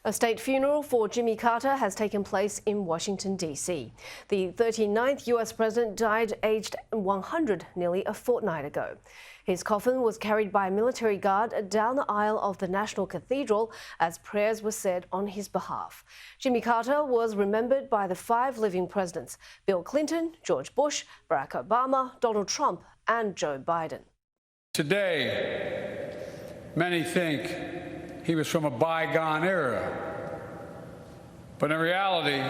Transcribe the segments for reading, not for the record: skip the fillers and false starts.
A state funeral for Jimmy Carter has taken place in Washington, D.C. The 39th U.S. president died aged 100 nearly a fortnight ago. His coffin was carried by a military guard down the aisle of the National Cathedral as prayers were said on his behalf. Jimmy Carter was remembered by the 5 living presidents: Bill Clinton, George Bush, Barack Obama, Donald Trump, and Joe Biden. Today, many think he was from a bygone era, but in reality,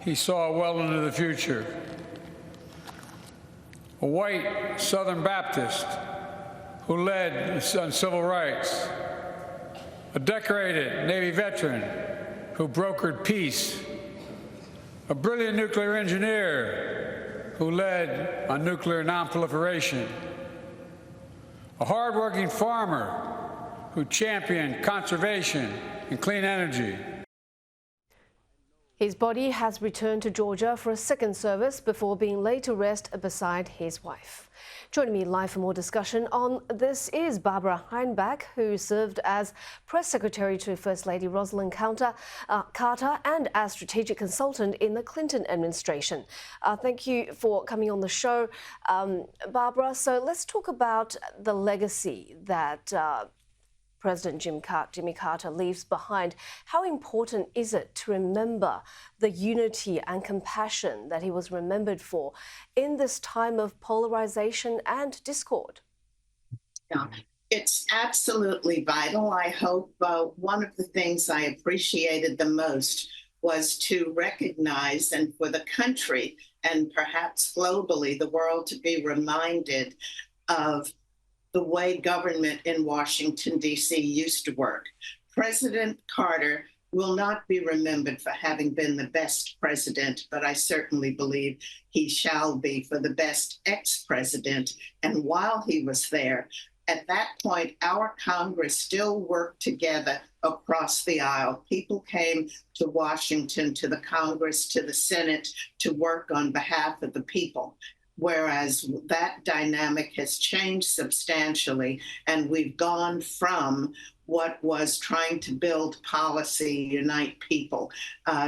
he saw well into the future. A white Southern Baptist who led on civil rights, a decorated Navy veteran who brokered peace, a brilliant nuclear engineer who led on nuclear nonproliferation, a hardworking farmer who championed conservation and clean energy. His body has returned to Georgia for a second service before being laid to rest beside his wife. Joining me live for more discussion on this is Barbara Heineback, who served as press secretary to First Lady Rosalynn Carter and as strategic consultant in the Clinton administration. Thank you for coming on the show, Barbara. So let's talk about the legacy that President Jimmy Carter leaves behind. How important is it to remember the unity and compassion that he was remembered for in this time of polarization and discord? Yeah, it's absolutely vital. I hope one of the things I appreciated the most was to recognize, and for the country and perhaps globally, the world to be reminded of the way government in Washington, D.C. used to work. President Carter will not be remembered for having been the best president, but I certainly believe he shall be for the best ex-president. And while he was there, at that point, our Congress still worked together across the aisle. People came to Washington, to the Congress, to the Senate to work on behalf of the people. Whereas that dynamic has changed substantially, and we've gone from what was trying to build policy, unite people.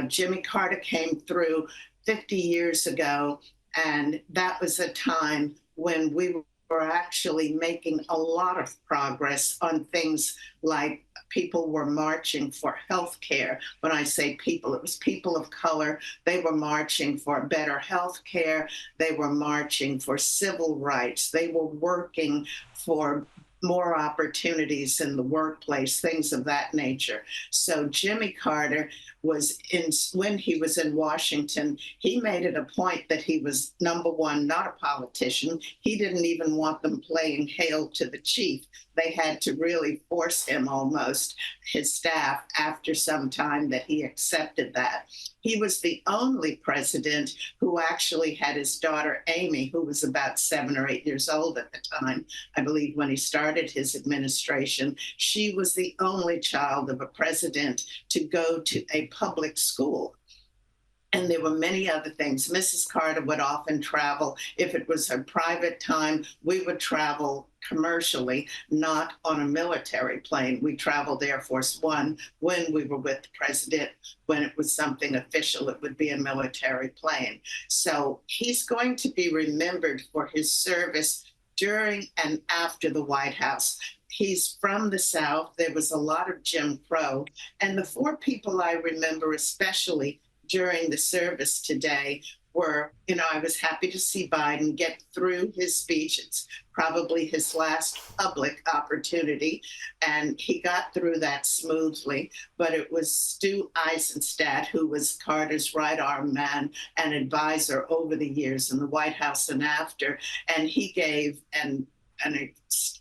Jimmy Carter came through 50 years ago, and that was a time when we were actually making a lot of progress on things like people were marching for health care. When I say people, it was people of color. They were marching for better health care. They were marching for civil rights. They were working for more opportunities in the workplace, things of that nature. So Jimmy Carter when he was in Washington, he made it a point that he was, number one, not a politician. He didn't even want them playing Hail to the Chief. They had to really force him almost, his staff, after some time that he accepted that. He was the only president who actually had his daughter, Amy, who was about 7 or 8 years old at the time, I believe, when he started his administration. She was the only child of a president to go to a public school. And there were many other things. Mrs. Carter would often travel. If it was her private time, we would travel commercially, not on a military plane. We traveled Air Force One when we were with the president. When it was something official, it would be a military plane. So he's going to be remembered for his service during and after the White House. He's from the South. There was a lot of Jim Crow. And the 4 people I remember especially during the service today were, I was happy to see Biden get through his speech. It's probably his last public opportunity, and he got through that smoothly. But it was Stu Eisenstadt, who was Carter's right arm man and advisor over the years in the White House and after, and he gave an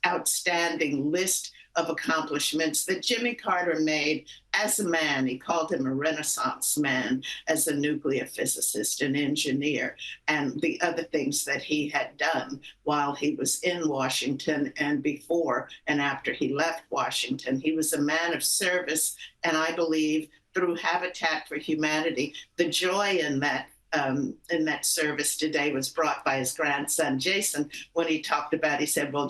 outstanding list of accomplishments that Jimmy Carter made as a man. He called him a Renaissance man, as a nuclear physicist and engineer, and the other things that he had done while he was in Washington and before and after he left Washington. He was a man of service, and I believe through Habitat for Humanity, the joy in that in that service today was brought by his grandson, Jason, when he talked about, he said, well,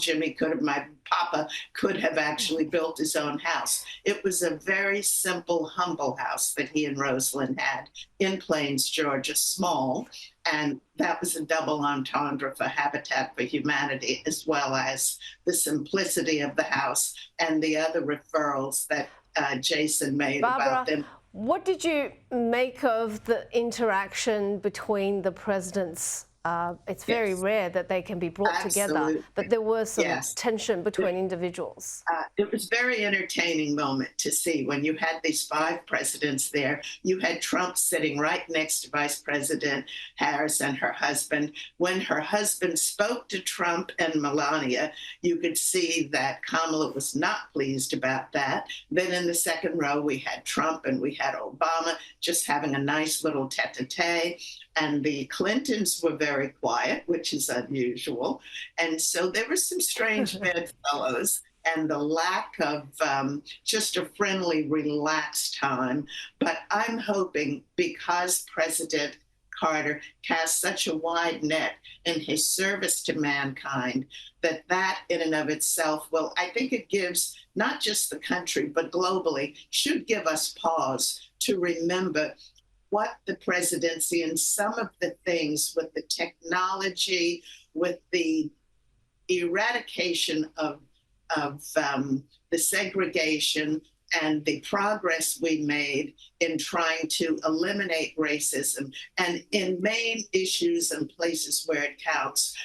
my papa could have actually built his own house. It was a very simple, humble house that he and Rosalynn had in Plains, Georgia, small. And that was a double entendre for Habitat for Humanity, as well as the simplicity of the house and the other referrals that Jason made about them. What did you make of the interaction between the presidents? It's very rare that they can be brought together, but there was some tension between individuals. It was a very entertaining moment to see when you had these 5 presidents there. You had Trump sitting right next to Vice President Harris and her husband. When her husband spoke to Trump and Melania, you could see that Kamala was not pleased about that. Then in the second row, we had Trump and we had Obama just having a nice little tete-a-tete. And the Clintons were very quiet, which is unusual. And so there were some strange bedfellows and the lack of just a friendly, relaxed time. But I'm hoping, because President Carter cast such a wide net in his service to mankind, that in and of itself will, I think it gives not just the country, but globally, should give us pause to remember what the presidency and some of the things with the technology, with the eradication of the segregation and the progress we made in trying to eliminate racism, and in main issues and places where it counts,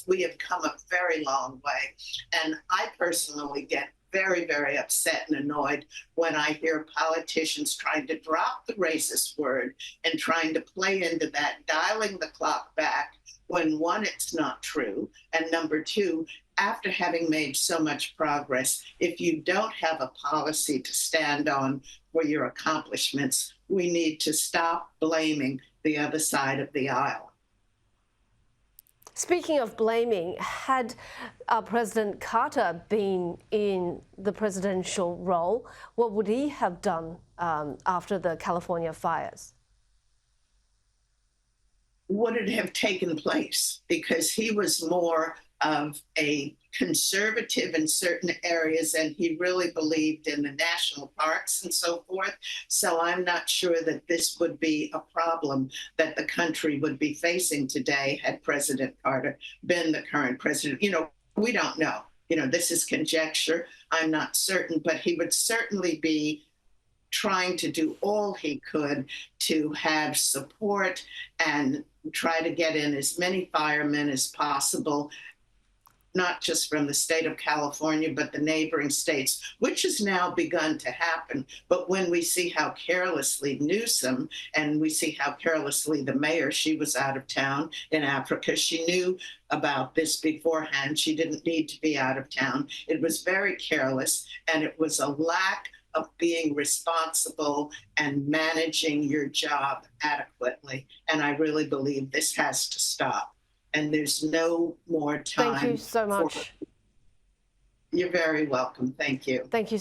we have come a very long way. And I personally get very, very upset and annoyed when I hear politicians trying to drop the racist word and trying to play into that, dialing the clock back when, one, it's not true, and number two, after having made so much progress, if you don't have a policy to stand on for your accomplishments, we need to stop blaming the other side of the aisle. Speaking of blaming, had President Carter been in the presidential role, what would he have done after the California fires? Would it have taken place? Because he was more of a conservative in certain areas, and he really believed in the national parks and so forth. So I'm not sure that this would be a problem that the country would be facing today had President Carter been the current president. We don't know. This is conjecture. I'm not certain, but he would certainly be trying to do all he could to have support and try to get in as many firemen as possible, not just from the state of California, but the neighboring states, which has now begun to happen. But when we see how carelessly Newsom, and we see how carelessly the mayor, she was out of town in Africa. She knew about this beforehand. She didn't need to be out of town. It was very careless, and it was a lack of being responsible and managing your job adequately. And I really believe this has to stop. And there's no more time. Thank you so much. You're very welcome. Thank you. Thank you.